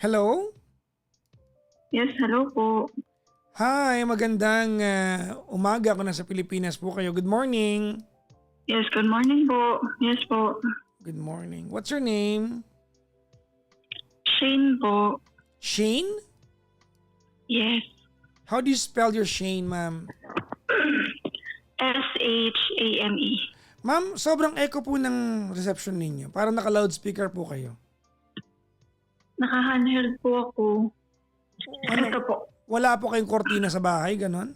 Hello? Yes, hello po. Hi, magandang umaga kung nasa Pilipinas po kayo. Good morning. Yes, good morning po. Yes po. Good morning. What's your name? Shane po. Shane? Yes. How do you spell your Shane, ma'am? Shane. Ma'am, sobrang echo po ng reception ninyo. Parang naka-loudspeaker po kayo. Naka-handheld po ako. Ano? Ito po. Wala po kayong kortina sa bahay, ganon?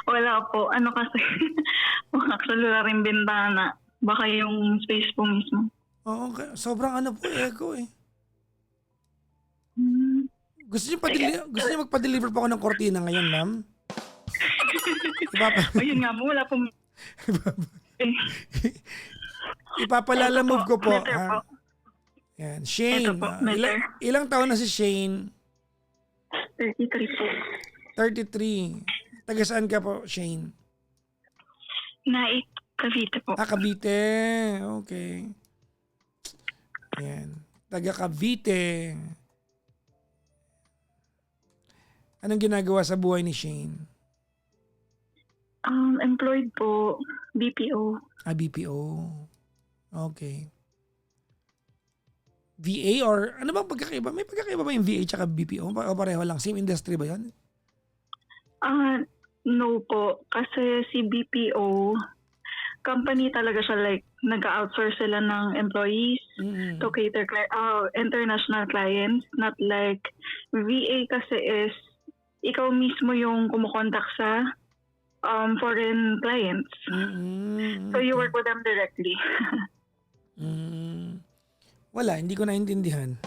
Wala po. Ano kasi, actually wala rin bintana. Baka yung space po mismo. Oo, sobrang ano po, echo eh. Hmm. Gusto niyo magpa-deliver po ako ng kortina ngayon, ma'am? Ayun nga po, wala po. Ipapalalamove ko po. Better po. Yan. Shane. Ito po, better. Ilang taon na si Shane? 33 po. 33. Taga saan ka po, Shane? Naik, Cavite po. Cavite. Okay. Yan. Taga Cavite. Anong ginagawa sa buhay ni Shane? Employed po. BPO. BPO. Okay. VA or ano bang pagkakaiba? May pagkakaiba ba yung VA tsaka BPO? O pareho lang? Same industry ba yan? No po. Kasi si BPO, company talaga siya, like, nag-outsource sila ng employees to cater international clients. Not like VA kasi is, ikaw mismo yung kumukontak sa foreign clients. So you work with them directly. Wala, hindi ko naintindihan.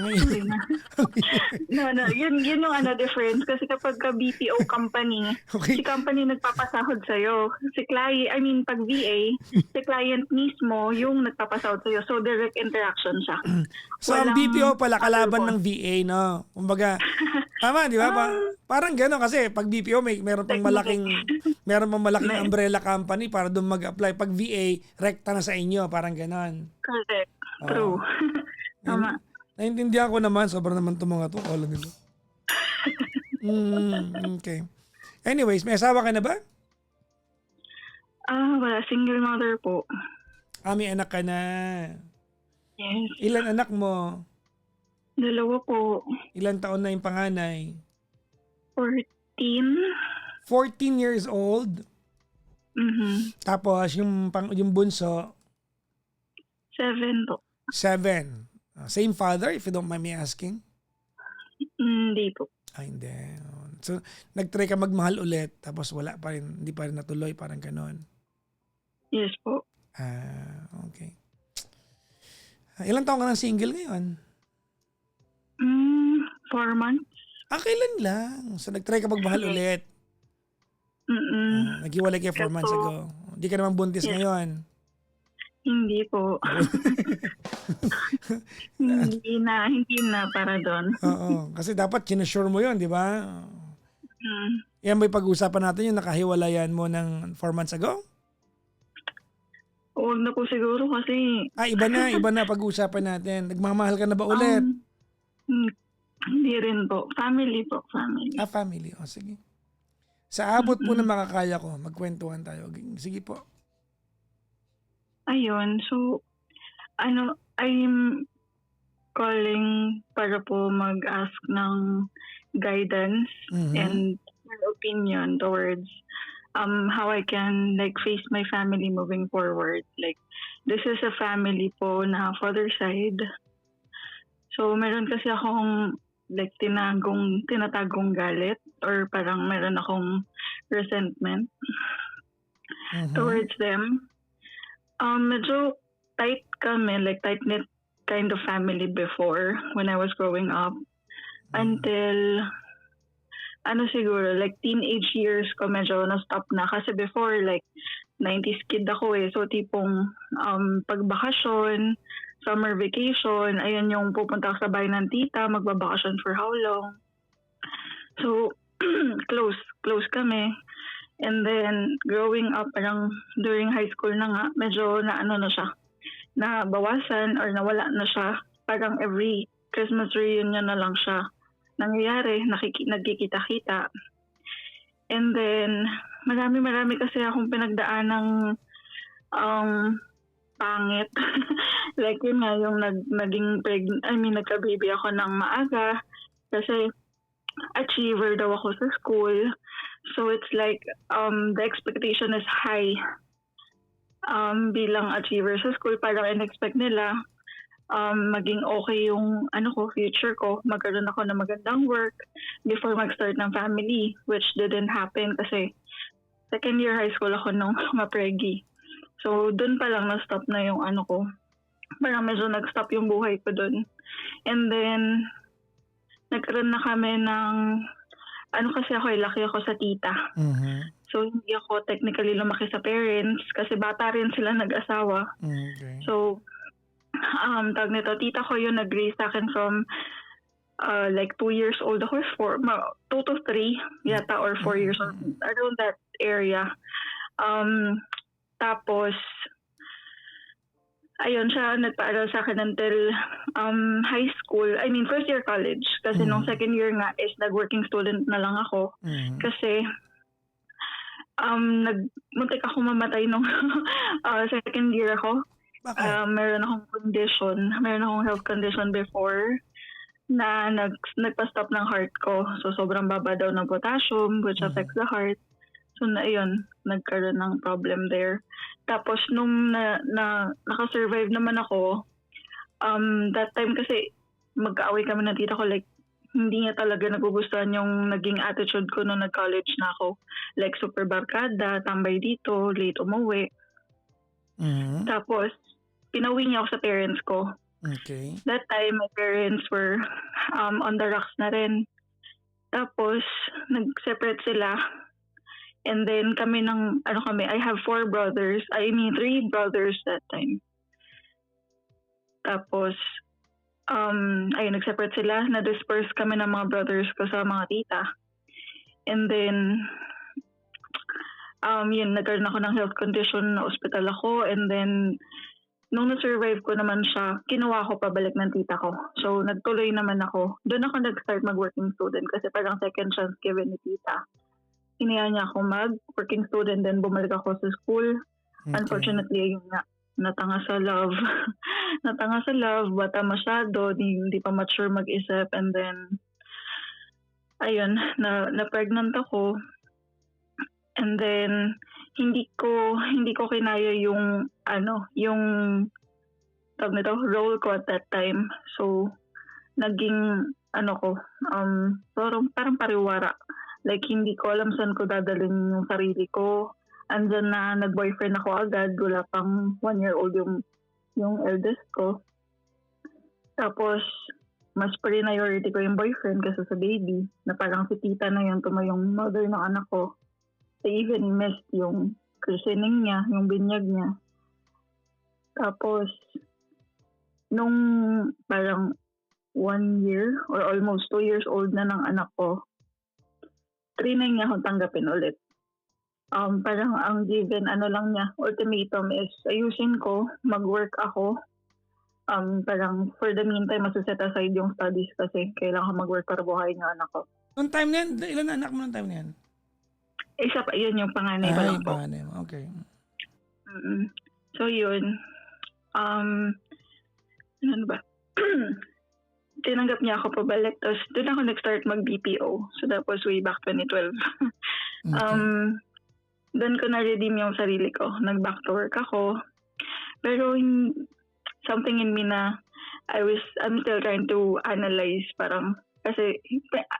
No, yun yung difference. Kasi kapag ka BPO company, Okay. si company nagpapasahod sa'yo. Pag VA, si client mismo yung nagpapasahod sa'yo. So, direct interaction siya. So, ang BPO pala kalaban ng VA, no? Kumbaga, tama, di ba? Parang gano'n kasi pag BPO meron pang malaking umbrella company para doon mag-apply. Pag VA, rekta na sa inyo, parang gano'n. Correct. True. Tama. Naintindihan ko naman, sobrang naman itong mga to. Kala nila. Okay. Anyways, may asawa ka na ba? Wala. Single mother po. May anak ka na. Yes. Ilan anak mo? 2 po. Ilan taon na yung panganay? 14. 14 years old. Tapos yung bunso? 7 po. 7. Same father, if you don't mind me asking? Hindi po. Hindi. So, nag-try ka magmahal ulit, tapos wala pa rin, hindi pa rin natuloy, parang ganon. Yes po. Okay. Ilang taon ka ng single ngayon? 4 months. Kailan lang? So, nag-try ka magmahal ulit. Naghiwalay kayo 4 months ago. Hindi ka naman buntis ngayon. Hindi po. hindi na para doon. Oo. Kasi dapat sinasure mo yun, di ba? Yan ba yung pag-uusapan natin yung nakahiwalayan mo ng 4 months ago? Huwag na po siguro kasi... Iba na pag-uusapan natin. Nagmamahal ka na ba ulit? Hindi rin po. Family po. Family. Family. O, sige. Sa abot po na makakaya ko, magkwentuhan tayo. Sige po. Ayun. So, I'm calling para po mag-ask ng guidance and your opinion towards how I can face my family moving forward. Like, this is a family po na father side. So, meron kasi akong tinatagong galit or parang meron akong resentment towards them. Medyo tight kami, tight-knit kind of family before when I was growing up. Until, siguro, teenage years ko medyo na-stop na. Kasi before, 90s kid ako eh. So, tipong pagbakasyon, summer vacation, ayan yung pupunta sa bahay ng tita, magbabakasyon for how long. So, close kami. And then, growing up, parang during high school na nga, medyo na siya, nabawasan or nawala na siya. parang every Christmas reunion na lang siya nangyayari, nagkikita-kita. And then, marami kasi akong pinagdaan ng pangit. Like yun nga, yung nagka-baby ako ng maaga kasi achiever daw ako sa school. So it's like the expectation is high. Bilang achiever sa school, parang in-expect nila maging okay yung future ko. Magkaroon ako ng magandang work before mag-start ng family, which didn't happen kasi second year high school ako nung ma-preggy. So dun pa lang na-stop na yung ko. Parang medyo nag-stop yung buhay ko dun. And then, nagkaroon na kami ng kasi ako, laki ako sa tita. So, hindi ako technically lumaki sa parents kasi bata rin sila nag-asawa. Okay. So, tawag nito, tita ko yung nag-raise sa akin from like 2 years old ako, 2 to 3 yata or 4 years old, around that area. Tapos, ayun siya, nagpaaral sa akin until high school. I mean, first year college. Kasi nung second year nga is nag-working student na lang ako. Kasi muntik ako mamatay nung second year ako. Meron akong health condition before na nagpa-stop ng heart ko. So, sobrang baba daw ng potassium, which affects the heart. So, ayun, nagkaroon ng problem there. Tapos, nung nakasurvive naman ako, that time kasi magkaaway kami ng tita ko, like, hindi niya talaga nagugustuhan yung naging attitude ko nung nag-college na ako. Like, super barkada, tambay dito, late umuwi. Tapos, pinauwi niya ako sa parents ko. Okay. That time, my parents were on the rocks na rin. Tapos, nag-separate sila. And then kami I have 3 brothers that time. Tapos, ayun, nag-separate sila. Na-disperse kami ng mga brothers ko sa mga tita. And then, yun, nagkaroon ako ng health condition, na hospital ako. And then, nung na-survive ko naman siya, kinuha ko pabalik ng tita ko. So, nagtuloy naman ako. Doon ako nag-start mag-working student kasi parang second chance given ni tita. Hinayaan niya ako mag-working student, then bumalik ako sa school. Okay. Unfortunately, ayun nga, natanga sa love. Bata masyado, hindi pa mature mag-isip. And then, ayun, na-pregnant ako. And then, hindi ko kinaya yung tawag nito, role ko at that time. So, naging, parang pariwara. Like, hindi ko alam saan ko dadalhin yung sarili ko. Andyan na, nag-boyfriend ako agad. Wala pang 1-year-old yung eldest ko. Tapos, mas priority ko yung boyfriend kasi sa baby. Na parang si tita na yun, yung mother ng anak ko. I even missed yung christening niya, yung binyag niya. Tapos, nung parang 1 year or almost 2 years old na ng anak ko, trinay niya akong tanggapin ulit. Parang ang given lang niya, ultimatum is ayusin ko, mag-work ako. Parang for the meantime, masuset aside yung studies kasi kailangan mag-work para buhayin yung anak ko. Noong time na yan, ilan na anak mo noong time na yan? Isa pa, yun yung panganay pa lang po. Panganay mo, okay. So yun, ano ba? Tinanggap niya ako pabalik. Tapos doon ako nag-start mag-BPO. So that was way back 2012. Okay. Doon ko na-redeem yung sarili ko. Nag-back to work ako. Pero something in me na I'm still trying to analyze. Parang, kasi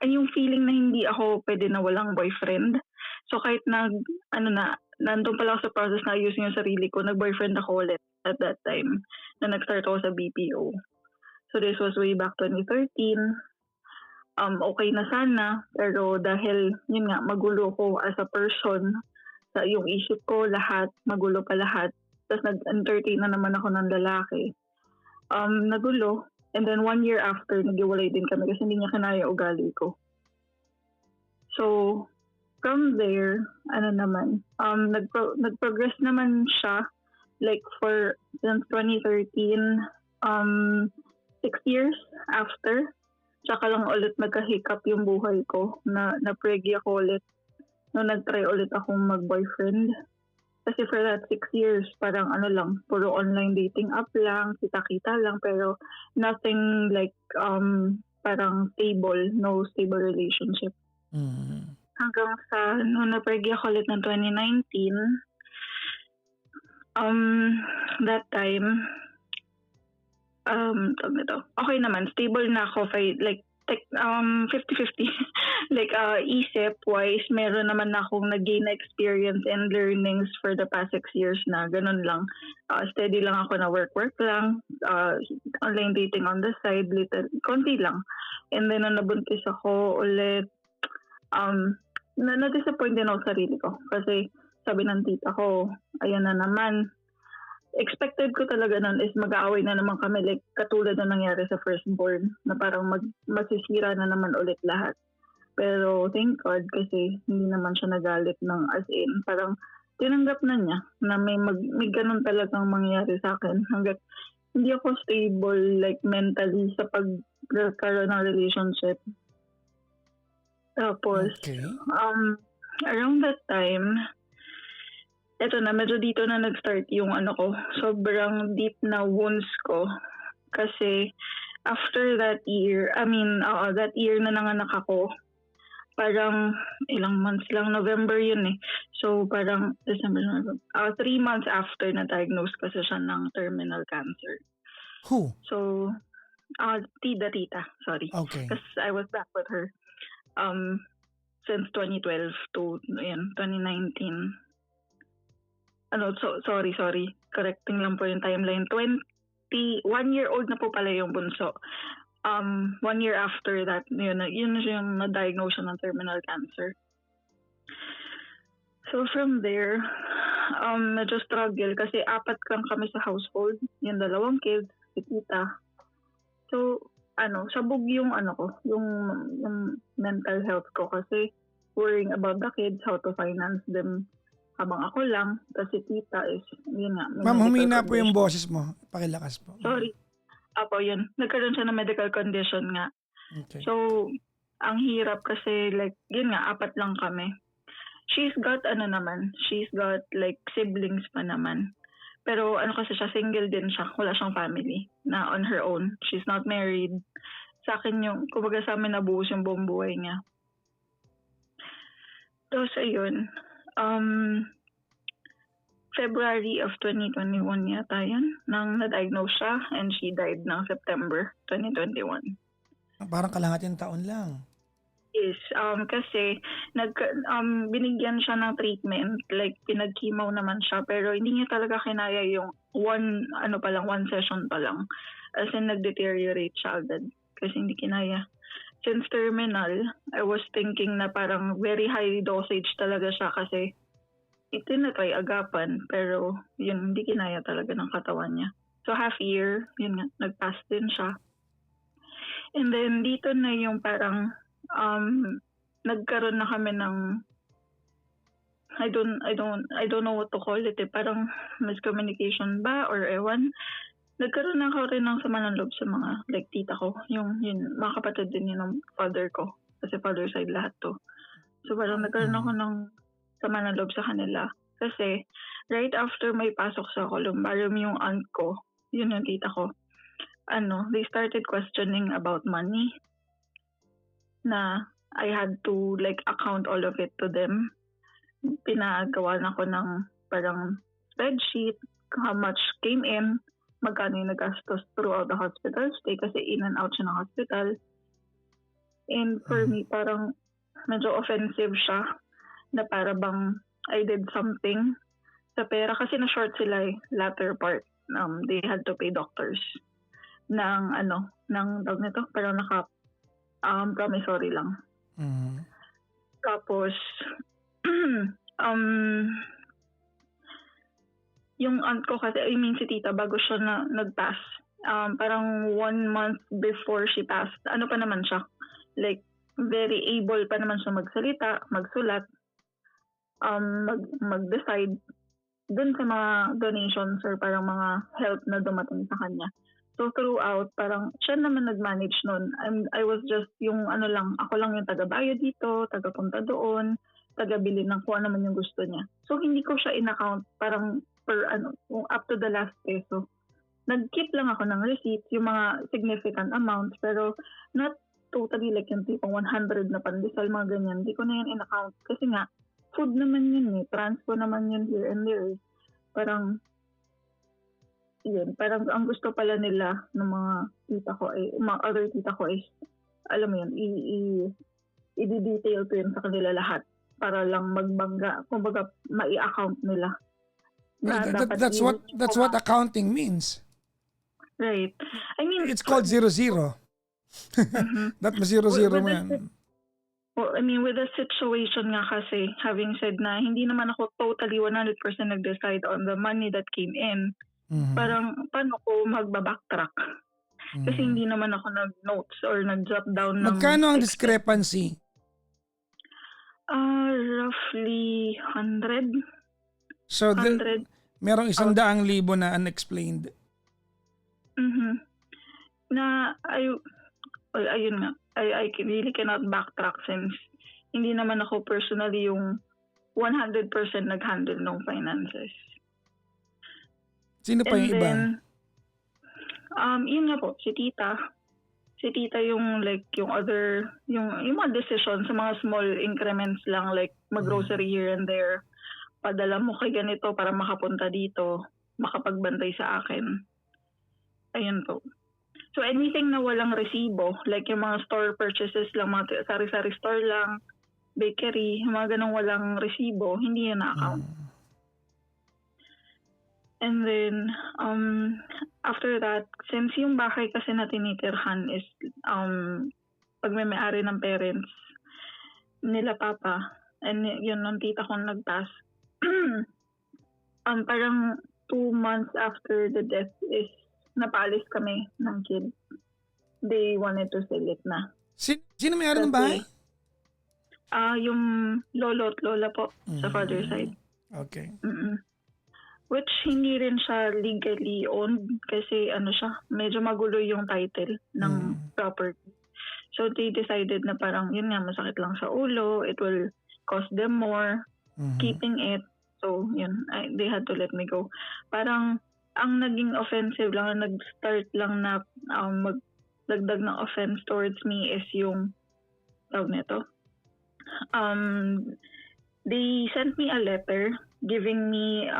yung feeling na hindi ako pwede na walang boyfriend. So kahit nandun pala ako sa process na ayusin yung sarili ko, nag-boyfriend ako ulit at that time na nag-start ako sa BPO. So this was way back 2013. Okay na sana, pero dahil yun nga, magulo ko as a person, sa yung isip ko lahat, magulo pa lahat. Tapos nag-entertain na naman ako ng lalaki. Nagulo. And then 1 year after, nag-iwalay din kami kasi hindi niya kinaya ugali ko. So, from there, nag-progress naman siya. Like since 2013, 6 years after. Tsaka lang ulit nagka-hiccup yung buhay ko na na-preggy ako ulit. No, nag-try ulit akong mag-boyfriend. Kasi for that 6 years, parang ano lang, puro online dating app lang, kita-kita lang, pero nothing like, parang stable, no stable relationship. Mm. Hanggang sa, nung na-preggy ako ulit ng 2019, that time, tawag nito, okay naman, stable na ako, like, 50-50. Like, isip-wise, meron naman akong nag-gain na experience and learnings for the past 6 years na ganun lang. Steady lang ako na work lang, online dating on the side, little, konti lang. And then, nung nabuntis ako ulit, na-disappoint din ako sa sarili ko. Kasi sabi ng tita ko, ayan na naman, expected ko talaga nun is mag-aaway na naman kami like katulad na nangyari sa firstborn na parang masisira na naman ulit lahat. Pero thank God kasi hindi naman siya nagalit ng as in. Parang tinanggap na niya na may ganun talagang mangyayari sa akin hanggat hindi ako stable like mentally sa pagkaroon ng relationship. Tapos, Okay. around that time, eto na, medyo dito na nag-start yung ano ko, sobrang deep na wounds ko. Kasi after that year, that year na nanganak ako, parang ilang months lang, November yun eh. So parang December, 3 months after na-diagnose kasi siya ng terminal cancer. Who? So, tita, sorry. Okay. Because I was back with her since 2012 to 2019. Sorry. Correcting lang po yung timeline. 1-year-old na po pala yung bunso. 1 year after that, yun yung na-diagnose siya ng terminal cancer. So from there, medyo struggle kasi 4 lang kami sa household. Yung 2 kids, si tita. So, sabog yung yung mental health ko kasi worrying about the kids, how to finance them habang ako lang. Kasi tita is, yun nga. Ma'am, humina po yung boses mo. Pakilakas po. Sorry. Apo, yun. Nagkaroon siya ng medical condition nga. Okay. So, ang hirap kasi like, yun nga, 4 lang kami. She's got like siblings pa naman. Pero kasi siya, single din siya. Wala siyang family na on her own. She's not married. Sa akin yung, kumbaga sa amin nabuhos yung buong buhay niya. Tapos ayun, February of 2021 yata yun, nang na-diagnose siya and she died ng September 2021. Parang kalahating taon lang. Yes, kasi binigyan siya ng treatment, like pinag-chemo naman siya, pero hindi niya talaga kinaya yung one session pa lang. As in, nag-deteriorate siya agad kasi hindi kinaya. Since terminal, I was thinking na parang very high dosage talaga siya kasi itinatry agapan, pero yun, hindi kinaya talaga ng katawan niya. So half year, yun nga, nag-pass din siya. And then dito na yung parang nagkaroon na kami ng I don't know what to call it, parang miscommunication ba or ewan. Nagkaroon na ako rin ng sama ng loob sa mga like tita ko, yung mga kapatid din yun ng father ko kasi father side lahat to. So parang nagkaroon ako ng sama ng loob sa kanila kasi right after may pasok sa columbarium yung aunt ko, yun yung tita ko, they started questioning about money na I had to like account all of it to them. Pinagawa na ko ng parang spreadsheet, how much came in, magkano yung nagastos throughout the hospital stay kasi in and out siya ng hospital. And for me, parang medyo offensive siya na para bang I did something sa pera kasi na-short sila latter part. They had to pay doctors ng tawag nito, parang promissory lang. Tapos, yung aunt ko kasi, si tita, bago siya nag-pass, parang 1 month before she passed, pa naman siya, like, very able pa naman siya magsalita, magsulat, mag-decide dun sa mga donations or parang mga help na dumating sa kanya. So throughout, parang siya naman nag-manage nun. I was just yung ano lang, ako lang yung taga-bayad dito, taga-punta doon, taga-bili ng kung ano naman yung gusto niya. So hindi ko siya in-account parang per ano, kung up to the last peso. Nag-keep lang ako ng receipts, yung mga significant amounts, pero not totally like yung tipong 100 na pandesal, mga ganyan. Hindi ko na yan in-account. Kasi nga, food naman yun eh. Transpo naman yun here and there. Parang, yun, parang ang gusto pala nila ng mga tita ko, mga other tita ko is, alam mo yun, i-detail ko yun sa kanila lahat para lang magbangga, kumbaga, mai-account nila. Well, Na dapat that's what accounting means. right. I mean, It's called 0-0. That mas 0-0 mo yan. Well, I mean, with the situation nga kasi, having said na hindi naman ako totally 100% nag-decide on the money that came in, parang paano ko magbabacktrack? Kasi hindi naman ako nag-notes or nag-jot down ng... Magkano ang discrepancy? Roughly 100. So, 100. merong 100,000 na unexplained. Na, ayun nga, I really cannot backtrack since hindi naman ako personally yung 100% nag-handle ng finances. Sino pa yung iba? Yun nga po, si tita. Si tita yung like, yung other, yung mga decisions sa mga small increments lang, like mag-grocery here and there. Padala mo kay ganito para makapunta dito, makapagbantay sa akin. Ayun po. So anything na walang resibo, like yung mga store purchases lang, mga sari-sari store lang, bakery, mga ganong walang resibo, hindi yan na-account. And then, after that, since yung bahay kasi na tinitirhan is pagmamay-ari ng parents nila papa, and yun nung tita kong nag-pass, parang 2 months after the death is napalis kami ng kid. They wanted to sell it na. Sino may-ari ng bahay? Yung lolo at lola po sa father side. Okay. Which hindi rin siya legally owned kasi ano siya, medyo magulo yung title ng property. So they decided na parang yun nga, masakit lang sa ulo, it will cost them more keeping it. So yun, they had to let me go. Parang ang naging offensive lang, nag-start lang na magdagdag ng offense towards me is yung tawag nito. They sent me a letter giving me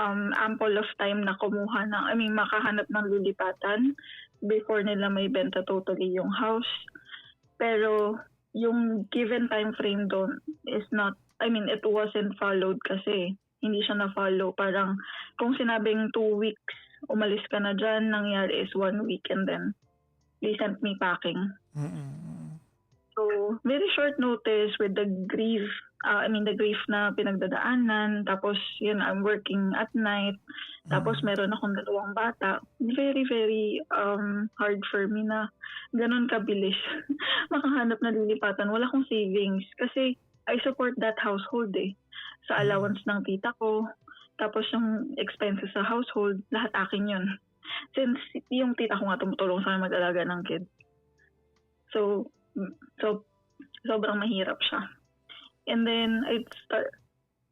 ample of time na kumuha ng, makahanap ng lilipatan before nila may benta totally yung house. Pero yung given time frame doon is not, it wasn't followed kasi hindi siya na-follow. Parang kung sinabing 2 weeks, umalis ka na dyan, nangyari is 1 week and then they sent me packing. So, very short notice with the grief, the grief na pinagdadaanan. Tapos, yun, I'm working at night. Tapos, meron akong 2 bata. Very, very hard for me na ganun kabilis makahanap na lilipatan. Wala akong savings kasi I support that household sa allowance ng tita ko. Tapos, yung expenses sa household, lahat akin yun. Since yung tita ko nga tumutulong sa akin mag-alaga ng kid. So, sobrang mahirap siya. And then,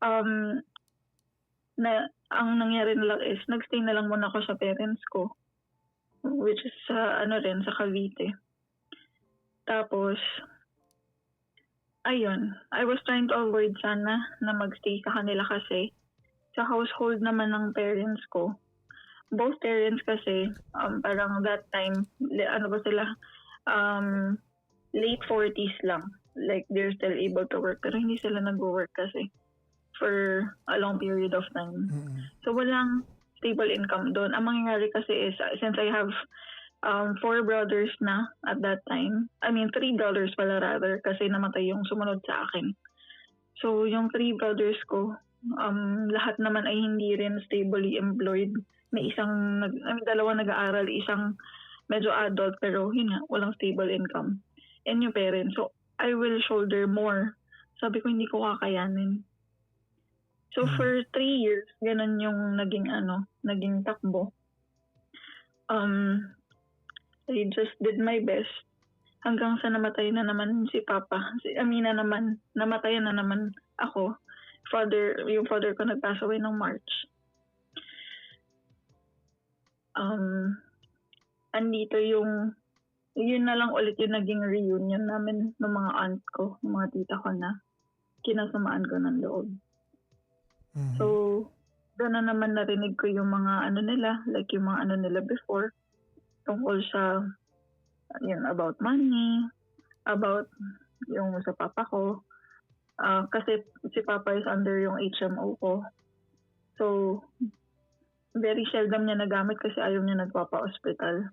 ang nangyari na lang is, nagstay na lang muna ako sa parents ko, which is sa Cavite. Tapos, ayun, I was trying to avoid sana na magstay sa kanila kasi sa household naman ng parents ko, both parents kasi, parang that time, late 40s lang. Like, they're still able to work. Pero hindi sila nag-work kasi for a long period of time. So, walang stable income doon. Ang mangyayari kasi is, since I have 4 brothers na at that time, 3 brothers pala rather, kasi namatay yung sumunod sa akin. So, yung 3 brothers ko, lahat naman ay hindi rin stably employed. May isang, 2 nag-aaral, isang medyo adult, pero yun nga, walang stable income. And yung parents. So, I will shoulder more. Sabi ko, hindi ko kakayanin. So, for 3 years, ganun yung naging takbo. I just did my best hanggang sa namatay na naman si Papa. Si Amina naman, namatayan na naman ako. Yung father ko nag-pass away ng March. Andito yun na lang ulit yung naging reunion namin ng mga aunt ko, ng mga tita ko na kinasamaan ko ng loob. Mhm. So, doon na naman narinig ko yung mga ano nila, like yung mga ano nila before, tungkol sa, yun, about money, about yung sa papa ko. Kasi si Papa is under yung HMO ko. So, very seldom niya nagamit kasi ayaw niya nagpapa-hospital.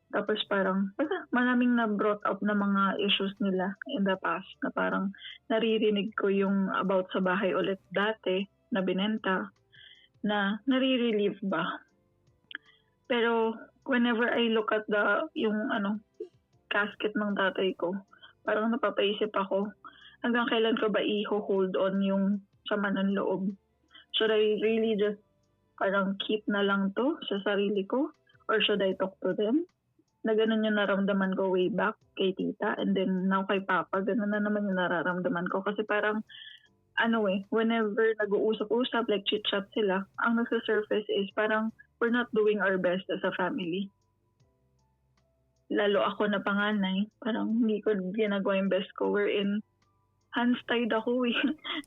Tapos parang, basta maraming na-brought up na mga issues nila in the past na parang naririnig ko yung about sa bahay ulit dati na binenta na nare-relieve ba. Pero whenever I look at yung casket ng tatay ko, parang napapaisip ako, hanggang kailan ko ba i-hold on yung sama ng loob? Should I really just parang keep na lang to sa sarili ko? Or should I talk to them? Na ganun yung naramdaman ko way back kay tita, and then now kay papa, ganun na naman yung nararamdaman ko. Kasi parang, whenever nag-uusap-usap, like chit-chat sila, ang nasa surface is parang we're not doing our best as a family. Lalo ako na panganay, parang hindi ko ginagawa yung best ko. Wherein, hands-tied ako eh.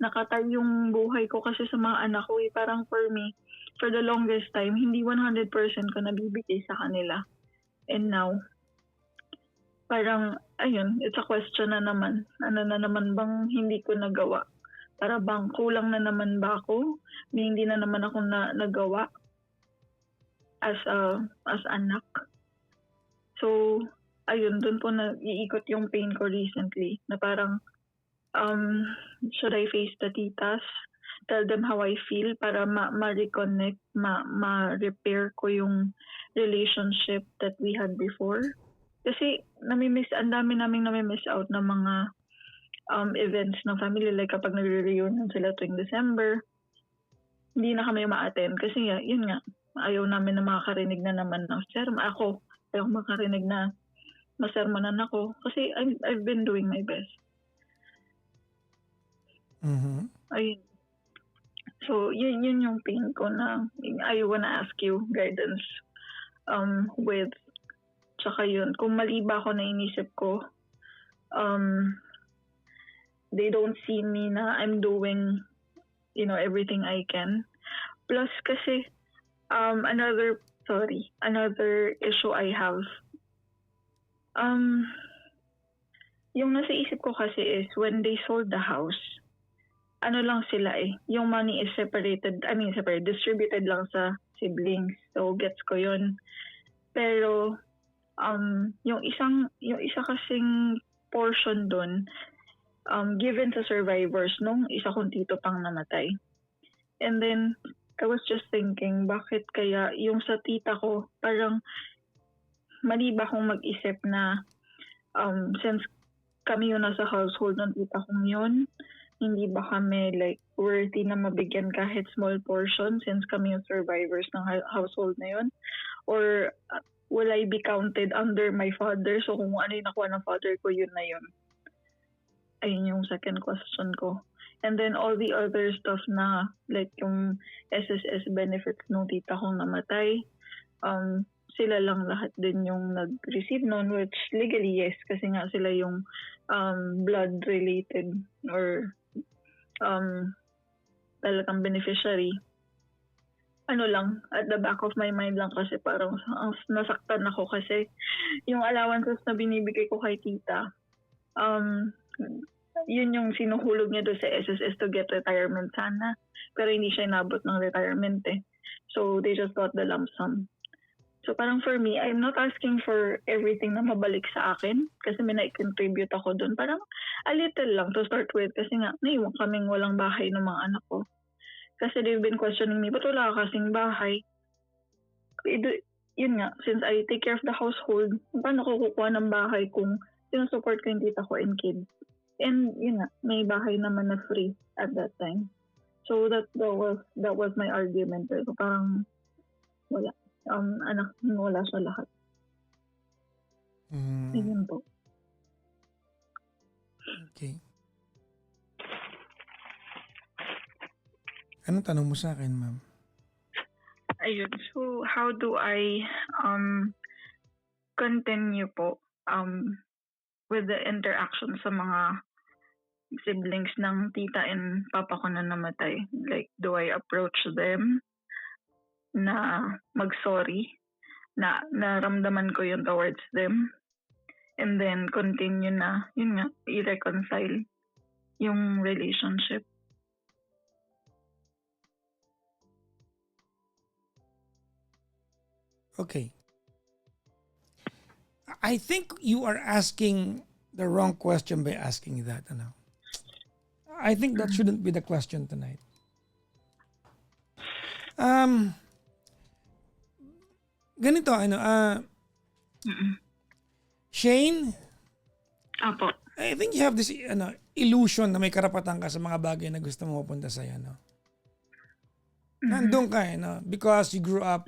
Nakatay yung buhay ko kasi sa mga anak ko eh. Parang for me, for the longest time, hindi 100% ko nabibigay sa kanila. And now, parang, ayun, it's a question na naman. Ano na naman bang hindi ko nagawa? Para bang kulang na naman ba ako? May hindi na naman ako nagawa as anak. So, ayun, dun po naiikot yung pain ko recently. Na parang, should I face the titas? Tell them how I feel para ma-reconnect, ma-repair ko yung relationship that we had before. Kasi ang dami naming nami-miss out na mga events ng family. Like kapag nagre-reunion sila tuwing December, hindi na kami ma-attend. Kasi yun nga, ayaw namin na makakarinig na naman ng sermon. Ako, ayaw makarinig na masermonan ako. Kasi I've been doing my best. Mhm. Ayun. So, yun yung pain ko na I wanna ask you guidance with. Tsaka yun, kung mali ba ako na inisip ko, they don't see me na I'm doing, everything I can. Plus kasi, another issue I have, yung nasa isip ko kasi is when they sold the house, lang sila yung money is distributed lang sa siblings. So, gets ko yun. Pero, yung isa kasing portion dun, given sa survivors nung isa kong tito pang namatay. And then, I was just thinking, bakit kaya yung sa tita ko, parang mali ba akong mag-isip na since kami yung nasa household ng tita kong yun, hindi ba kami like worthy na mabigyan kahit small portion since kami yung survivors ng household na yun? Or will I be counted under my father? So kung ano yung nakuha ng father ko, yun na yun. Ayun yung second question ko. And then all the other stuff na like yung SSS benefits nung tita kong namatay, sila lang lahat din yung nag-receive nun, which legally yes, kasi nga sila yung blood related or talagang beneficiary. Ano lang, at the back of my mind lang kasi parang nasaktan ako kasi yung allowances na binibigay ko kay tita, yun yung sinuhulog niya doon sa SSS to get retirement sana. Pero hindi siya inabot ng retirement eh. So they just got the lump sum. So parang for me, I'm not asking for everything na mabalik sa akin kasi may na-contribute ako doon. Parang a little lang to start with kasi nga naiwan kaming walang bahay ng mga anak ko. Kasi they've been questioning me, ba't wala ka kasing bahay? Yun nga, since I take care of the household, paano ko kukuha ng bahay kung sinusupport ko yung tita ko and kids? And yun nga, may bahay naman na free at that time. So that was my argument. So parang wala. Anak, wala siya lahat. Mm, Ayun po. okay. Anong tanong mo sa akin, ma'am? Ayun. So, how do I continue po with the interaction sa mga siblings ng tita and papa ko na namatay? Like, do I approach them na mag-sorry na naramdaman ko yun towards them and then continue na, yun nga, i-reconcile yung relationship? Okay. I think you are asking the wrong question by asking that. Ano? I think that shouldn't be the question tonight. Ganito, Shane, Apo. I think you have this illusion na may karapatan ka sa mga bagay na gusto mo mapunta sa'yo. No? Nandun ka, because you grew up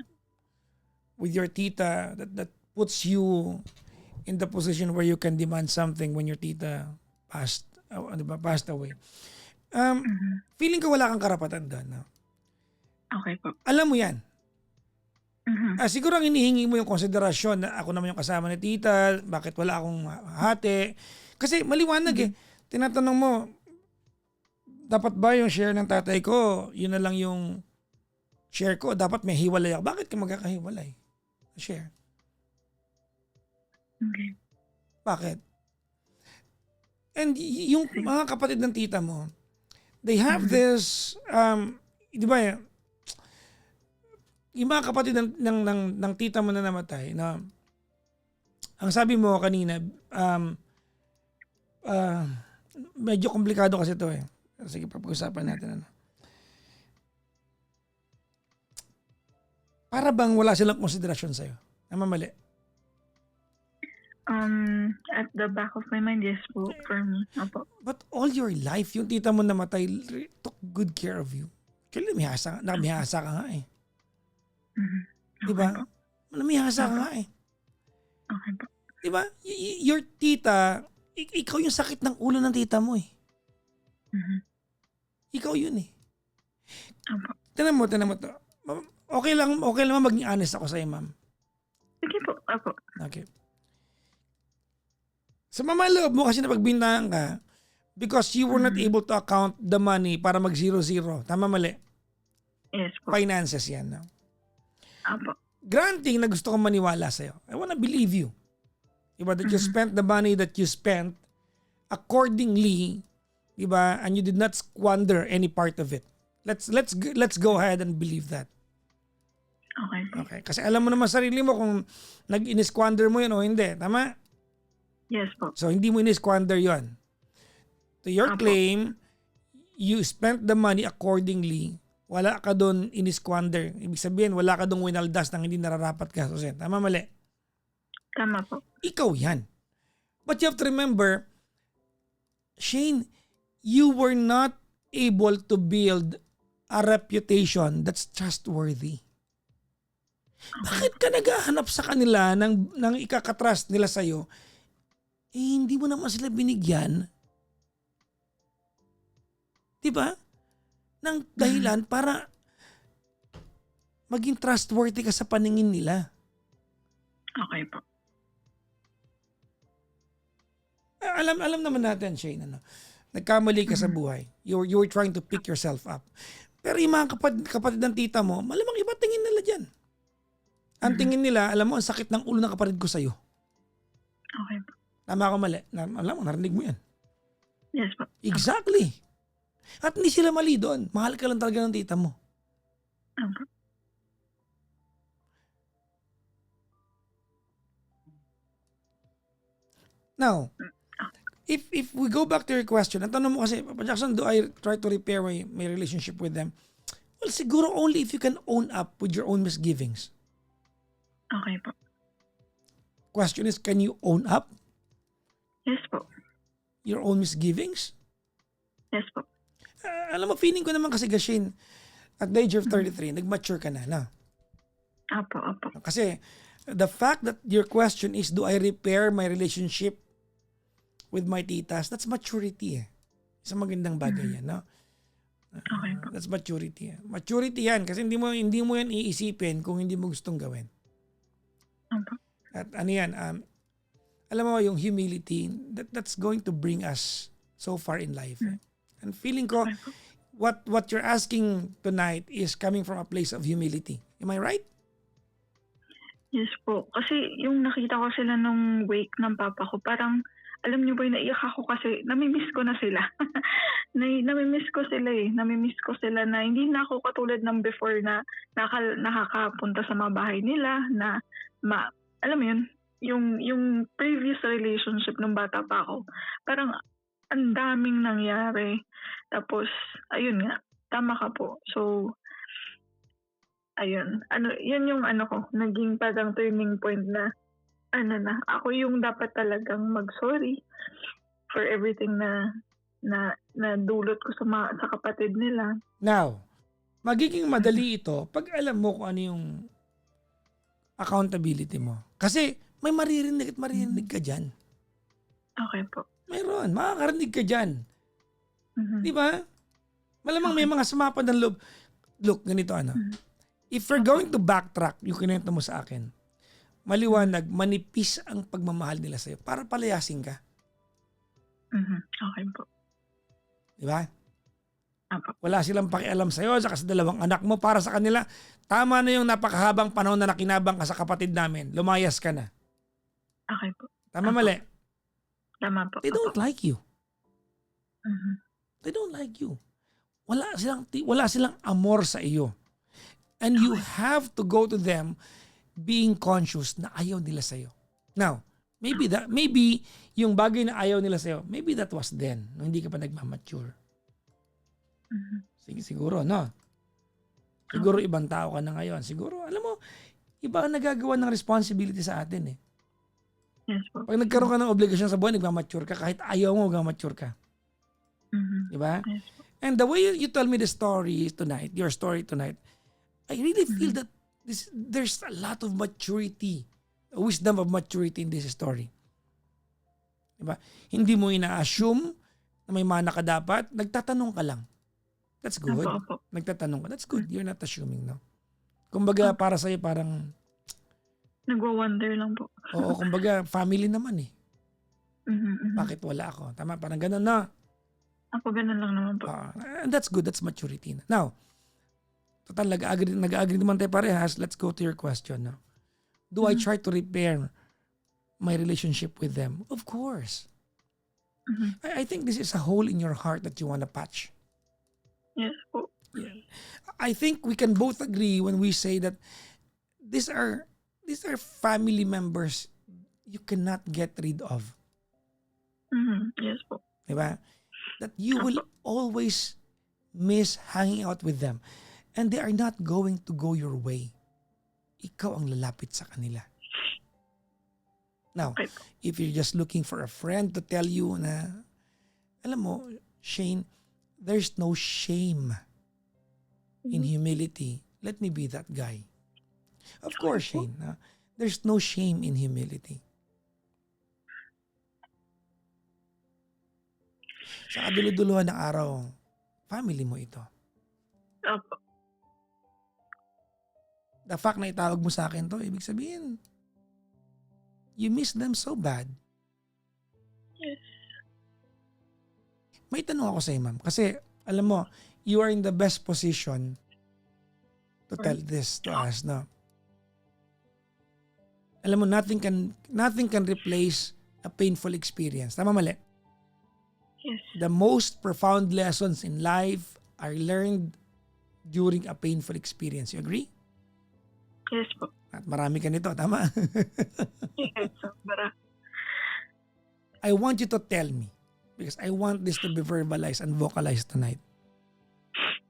with your tita that puts you in the position where you can demand something when your tita passed away. Feeling ko wala kang karapatan doon. No? Okay po. Alam mo yan. Mhm. Siguro ang inihingi mo yung konsiderasyon na ako naman yung kasama ni tita, bakit wala akong hati. Kasi maliwanag Tinatanong mo, dapat ba yung share ng tatay ko, yun na lang yung share ko, dapat may hiwalay ako. Bakit ka magkakahiwalay? Share. Okay. Bakit? And yung mga kapatid ng tita mo, they have this, di ba, yung mga kapatid ng tita mo na namatay, na ang sabi mo kanina, medyo komplikado kasi ito eh. Sige, pag-usapan natin. Para bang wala silang konsiderasyon sa'yo? Tama, mali? At the back of my mind, yes po, for me. Apo. But all your life, yung tita mo namatay took good care of you. Kaya namihasa ka nga eh. Mhm. Diba? Okay po. Namihasa ka nga eh. Okay po. Diba? Your tita, ikaw yung sakit ng ulo ng tita mo eh. Mhm. Ikaw yun eh. Apo. Tinan mo to. Okay lang maging honest ako sa'yo, ma'am. Sige po. Apo. Okay. Sa mamaloob mo kasi napagbintangan ka because you were not able to account the money para mag 0-0. Tama, mali? Yes po. Finances yan. No? Apo. Granting na gusto kong maniwala sa'yo. I wanna believe you. Diba? That you spent the money that you spent accordingly, diba? And you did not squander any part of it. Let's go ahead and believe that. Okay po. Okay. Kasi alam mo naman sarili mo kung nag-in-squander mo yun o hindi. Tama? Yes po. So, hindi mo in-squander yun. To your Apo. claim, you spent the money accordingly. Wala ka doon in-squander. Ibig sabihin, wala ka doon winaldas nang hindi nararapat ka. So, tama, mali? Tama po. Ikaw yan. But you have to remember, Shane, you were not able to build a reputation that's trustworthy. Bakit ka naghahanap sa kanila ng ikakatrust nila sa'yo? Hindi mo naman sila binigyan. Diba? Ng dahilan para maging trustworthy ka sa paningin nila. Okay po. Alam naman natin, Shane, nagkamali ka sa buhay. You were trying to pick yourself up. Pero yung mga kapatid ng tita mo, malamang iba tingin nila dyan. Ang tingin nila, alam mo, ang sakit ng ulo ng kapatid ko sa'yo. Okay po. Tama ako mali. Alam mo, narinig mo yan. Yes po. Exactly. At hindi sila mali doon. Mahal ka lang talaga ng tita mo. Apo. Now, if we go back to your question, ang tanong mo kasi, Papa Jackson, do I try to repair my relationship with them? Well, siguro only if you can own up with your own misgivings. Okay po. Question is, can you own up Yes po. your own misgivings? Yes po. Alam mo, feeling ko naman kasi, Gashin, at the age of 33, nag-mature ka na. Apo. Kasi, The fact that your question is, do I repair my relationship with my titas? That's maturity eh. Isang magandang bagay yan, no? Okay po. That's maturity. Maturity yan kasi hindi mo yan iisipin kung hindi mo gustong gawin. Opo. At ano yan, alam mo yung humility, that's going to bring us so far in life. Eh. And feeling ko, Okay po. what you're asking tonight is coming from a place of humility. Am I right? Yes po. Kasi yung nakita ko sila nung wake ng papa ko, parang, alam niyo ba, naiyak ako kasi namimiss ko na sila. Namimiss ko sila eh. Namimiss ko sila na hindi na ako katulad ng before na nakakapunta sa mga bahay nila na alam mo yun, yung previous relationship nung bata pa ako, parang ang daming nangyari. Tapos, ayun nga, tama ka po. So, ayun. Yan yung ko, naging parang turning point na, ako yung dapat talagang mag-sorry for everything na dulot ko sa kapatid nila. Now, magiging madali ito pag alam mo kung ano yung accountability mo. Kasi may maririnig ka dyan. Okay po. Mayroon, makakarinig ka dyan. Mhm. Di ba? Malamang may mga sumapad ng loob. Look, ganito If you're going to backtrack, yung kinento mo sa akin, maliwanag, manipis ang pagmamahal nila sa'yo para palayasin ka. Mhm. Okay po. Di ba? Apo. Wala silang pakialam sa'yo, saka sa dalawang anak mo. Para sa kanila, tama na yung napakahabang panahon na nakinabang ka sa kapatid namin. Lumayas ka na. Okay po. Tama, Apo. mali? Tama po. They don't like you. Mhm. They don't like you. Wala silang amor sa iyo. And you have to go to them being conscious na ayaw nila sa iyo. Now, maybe yung bagay na ayaw nila sa iyo, maybe that was then, nung hindi ka pa nagmamature. Mhm. Siguro, no? Siguro ibang tao ka na ngayon. Siguro, alam mo, iba ang nagagawa ng responsibility sa atin eh. Yes po. Pag nagkaroon ka ng obligasyon sa buhay, nagmamature ka. Kahit ayaw mo, nagmamature ka. Mhm. Di ba? Yes po. And the way you tell me the story tonight, your story tonight, I really feel that there's a lot of maturity, wisdom of maturity in this story. Diba? Hindi mo ina-assume na may mana ka dapat, nagtatanong ka lang. That's good. Apo. Nagtatanong ka. That's good. You're not assuming, no? Kumbaga, para sa'yo, parang, Nagwa-wonder lang po. oo, kumbaga, family naman eh. Mhm. Mhm. Bakit wala ako? Tama, parang ganun na. Ako ganun lang naman po. And that's good. That's maturity. Now, total, nag-agree naman tayo parehas. Let's go to your question now. Do I try to repair my relationship with them? Of course. Mhm. I think this is a hole in your heart that you want to patch. Yes po. Yeah. I think we can both agree when we say that these are family members you cannot get rid of. Mhm. Yes po. Diba? That you will always miss hanging out with them. And they are not going to go your way. Ikaw ang lalapit sa kanila. Now, Okay po. if you're just looking for a friend to tell you na, alam mo, Shane, there's no shame in humility. Let me be that guy. Of course, Shane, there's no shame in humility. Sa kaduluduluhan ng araw, family mo ito. Opo. The fact na itawag mo sa akin to, ibig sabihin, you miss them so bad. Yes. May tanong ako sa iyo, ma'am. Kasi, alam mo, you are in the best position to tell this to us, no? Alam mo, nothing can replace a painful experience. Tama, mali? Yes. The most profound lessons in life are learned during a painful experience. You agree? Yes po. At marami ka nito, tama? Yes. Sobra. I want you to tell me, because I want this to be verbalized and vocalized tonight.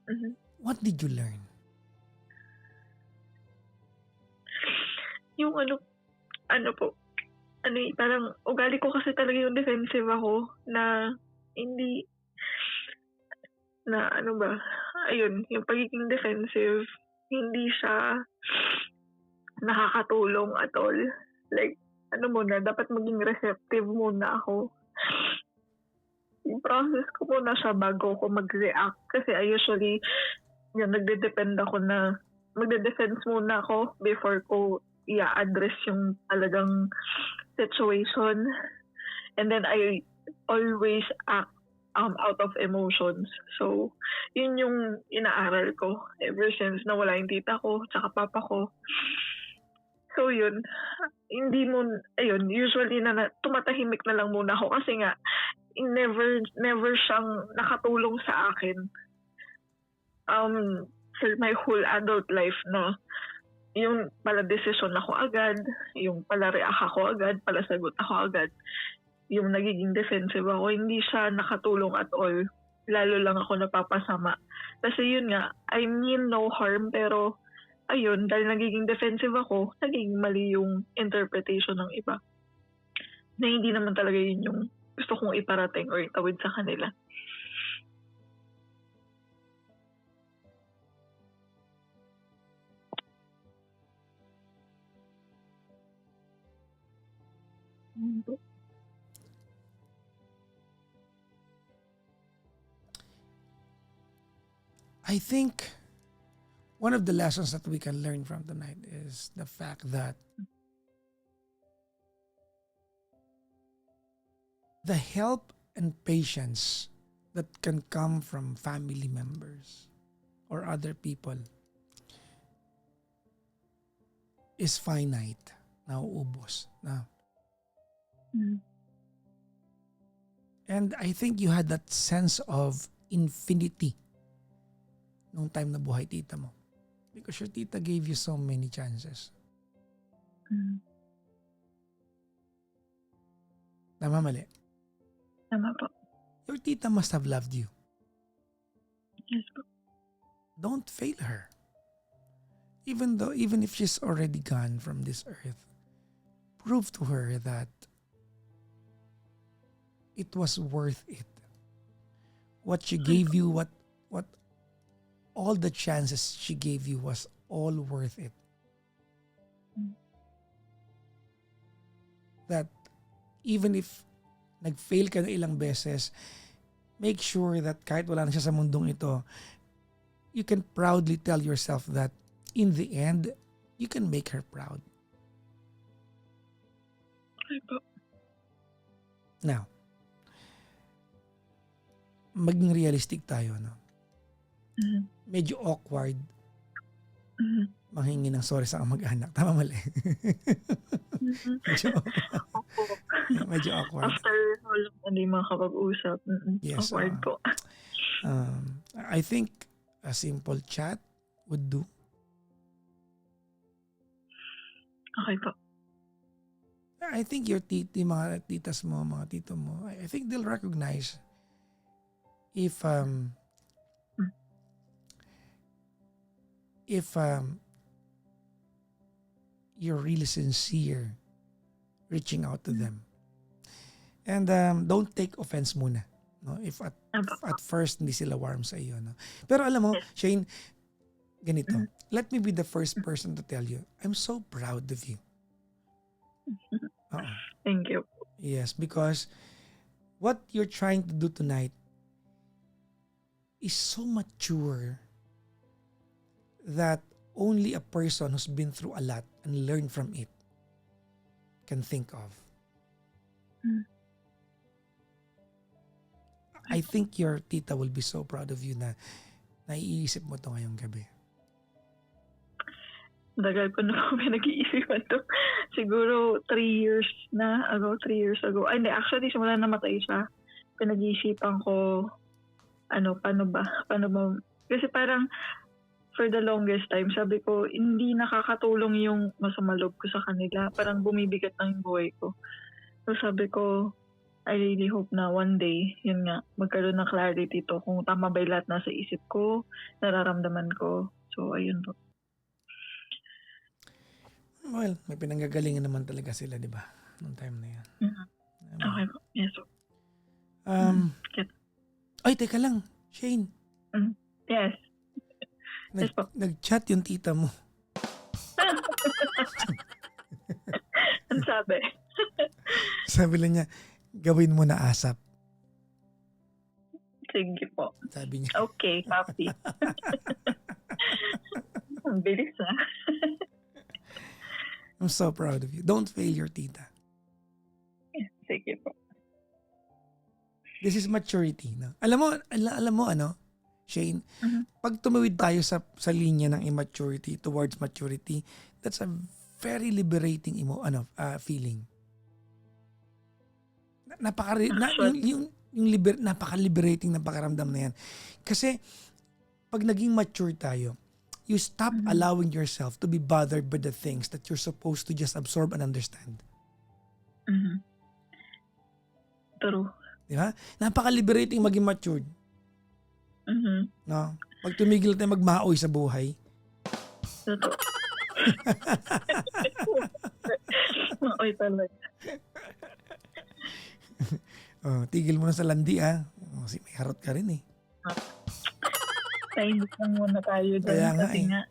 Mhm. What did you learn? Yung parang ugali ko kasi talaga yung defensive ako na hindi na ayun, yung pagiging defensive, hindi siya nakakatulong at all. Like, ano muna, dapat maging receptive muna ako. I-process ko muna siya bago ako mag-react. Kasi I usually, nagde-depend ako na, magde-defense muna ako before ko i-address yung talagang situation. And then I always act out of emotions. So, yun yung inaaral ko ever since nawala yung tita ko, tsaka papa ko. So, yun. Usually tumatahimik na lang muna ako kasi nga, never siyang nakatulong sa akin. For my whole adult life, no? Yung pala desisyon ako agad, yung pala react ako agad, pala sagot ako agad, yung nagiging defensive ako, hindi siya nakatulong at all. Lalo lang ako napapasama. Kasi yun nga, I mean no harm, pero ayun, dahil nagiging defensive ako, nagiging mali yung interpretation ng iba. Na hindi naman talaga yun yung gusto kong iparating or itawid sa kanila. I think one of the lessons that we can learn from tonight is the fact that the help and patience that can come from family members or other people is finite. Nauubos na. And I think you had that sense of infinity nung time na buhay tita mo. Because your tita gave you so many chances. Tama, mali? Tama po. Your tita must have loved you. Yes po. Don't fail her. Even if she's already gone from this earth, prove to her that it was worth it. What she gave you, what all the chances she gave you was all worth it. That even if nag-fail ka na ilang beses, make sure that kahit wala na siya sa mundong ito, you can proudly tell yourself that in the end, you can make her proud. Now, maging realistic tayo, no? Medyo awkward manghingi ng sorry sa kamag-anak. Tama, mali? medyo awkward. After hindi makakapag-usap. Yes, awkward po. I think a simple chat would do. Okay po. I think your mga titas mo, mga tito mo, I think they'll recognize if you're really sincere reaching out to them. And don't take offense muna. No? If at first hindi sila warm sa iyo. No? Pero alam mo, Shane, ganito. Let me be the first person to tell you, I'm so proud of you. Thank you. Yes, because what you're trying to do tonight is so mature that only a person who's been through a lot and learned from it can think of. I think your tita will be so proud of you na naiisip mo to ngayong gabi. Dagal ko na kami nag-iisipan to. Siguro 3 years ago. Ay, hindi. Actually, simula namatay siya. Pinag-iisipan ko, paano ba? Kasi parang, for the longest time, sabi ko, hindi nakakatulong yung masama loob ko sa kanila. Parang bumibigat ng buhay ko. So sabi ko, I really hope na one day, yun nga, magkaroon ng clarity to kung tama ba yung lahat nasa isip ko, nararamdaman ko. So, ayun po. Well, may pinanggagalingan naman talaga sila, di ba? Noong time na yan. Okay po. Yes po. Ay, teka lang. Shane. Yes. Yes po. Nag-chat yung tita mo. Ang sabi? Sabi lang niya, gawin mo na ASAP. Sige po. Sabi niya. Okay, copy. Ang bilis I'm so proud of you. Don't fail your tita. Sige po. This is maturity. No? Alam mo ano, Shane, pag tumawid tayo sa linya ng immaturity towards maturity, that's a very liberating feeling. Napaka-liberating na pakaramdam na yan. Kasi pag naging mature tayo, you stop allowing yourself to be bothered by the things that you're supposed to just absorb and understand. True. Di ba? Napaka-liberating maging matured. No? Pag tumigil tayo magmaoy sa buhay. Totoo. Oy talaga. Tigil mo na sa landi Kasi may harot ka rin eh. Tahimik lang muna tayo dyan. Kaya nga kasi nga,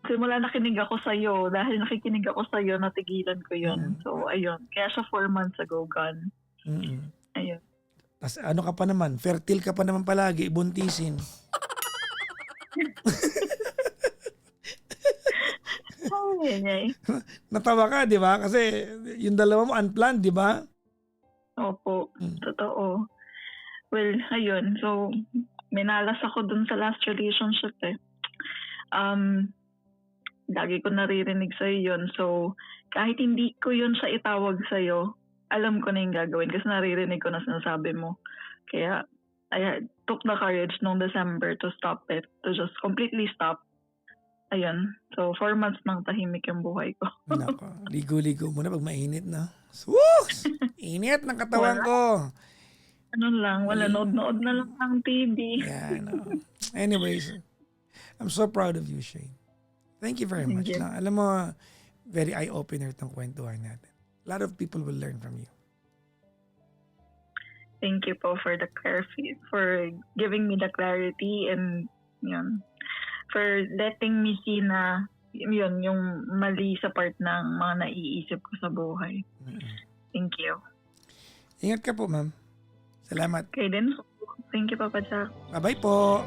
simula nakinig ako sa'yo, dahil nakikinig ako sa'yo, natigilan ko yun. So, ayun. Kaya siya 4 months ago gone. Ayun. Tapos ano ka pa naman, fertile ka pa naman palagi, buntisin. Natawa ka, di ba? Kasi yung dalawa mo unplanned, di ba? Opo, totoo. Well, ayun. So, minalas ako dun sa last relationship eh. Lagi ko naririnig sa'yo yun. So, kahit hindi ko yun siya itawag sa'yo, alam ko na yung gagawin kasi naririnig ko na sinasabi mo. Kaya, I took the courage noong December to stop it, to just completely stop. Ayun. So, 4 months nang tahimik yung buhay ko. Nako, ligo-ligo muna pag mainit na. Sus! Init ng katawan ko. Ano lang, wala, nood-nood na lang ng TV. Yeah, no. Anyways, I'm so proud of you, Shane. Thank you very much. Na, alam mo, very eye-opener itong kwentuhan natin. A lot of people will learn from you. Thank you po for the clarity, for giving me the clarity and yun, for letting me see na yun, yung mali sa part ng mga naiisip ko sa buhay. Thank you. Ingat ka po, ma'am. Salamat. Okay din. Thank you, Papa Jack. Bye-bye po.